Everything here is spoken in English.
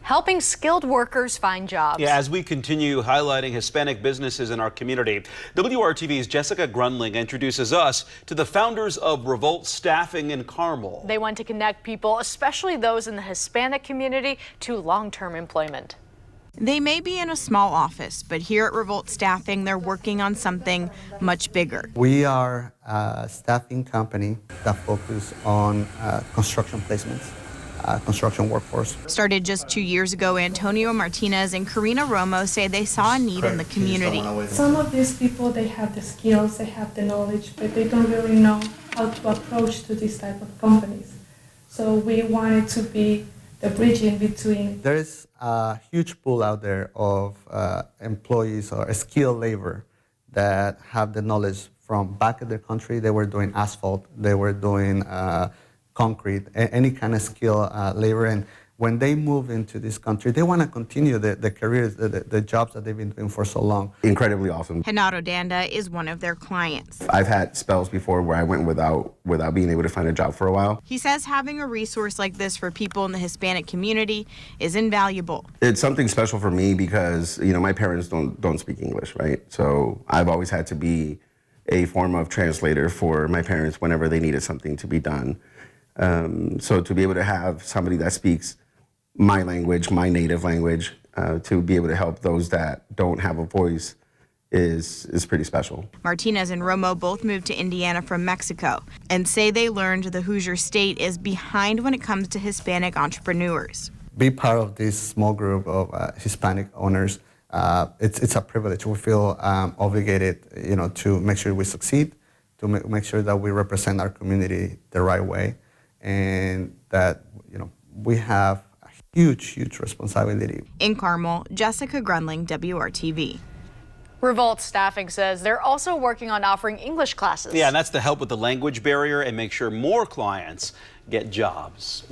helping skilled workers find jobs. Yeah, as we continue highlighting Hispanic businesses in our community, WRTV's Jessica Grunling introduces us to the founders of Revolt Staffing in Carmel. They want to connect people, especially those in the Hispanic community, to long-term employment. They may be in a small office, but here at Revolt Staffing, they're working on something much bigger. We are a staffing company that focuses on construction placements, construction workforce. Started just 2 years ago, Antonio Martinez and Karina Romo say they saw a need in the community. Some of these people, they have the skills, they have the knowledge, but they don't really know how to approach to this type of companies. So we wanted to be the bridge in between. There is a huge pool out there of employees or skilled labor that have the knowledge from back in their country. They were doing asphalt, they were doing concrete, any kind of skill labor. And when they move into this country, they want to continue the careers, the jobs that they've been doing for so long. Incredibly awesome. Renato Danda is one of their clients. I've had spells before where I went without being able to find a job for a while. He says having a resource like this for people in the Hispanic community is invaluable. It's something special for me because, you know, my parents don't speak English, right? So I've always had to be a form of translator for my parents whenever they needed something to be done. So to be able to have somebody that speaks my language, my native language, to be able to help those that don't have a voice is pretty special. Martinez and Romo both moved to Indiana from Mexico and say they learned the Hoosier state is behind when it comes to Hispanic entrepreneurs. Be part of this small group of Hispanic owners. It's a privilege. We feel obligated, you know, to make sure we succeed, to make sure that we represent our community the right way, and that, you know, we have huge responsibility. In Carmel, Jessica Grunling, WRTV. Revolt Staffing says they're also working on offering English classes. Yeah, and that's to help with the language barrier and make sure more clients get jobs.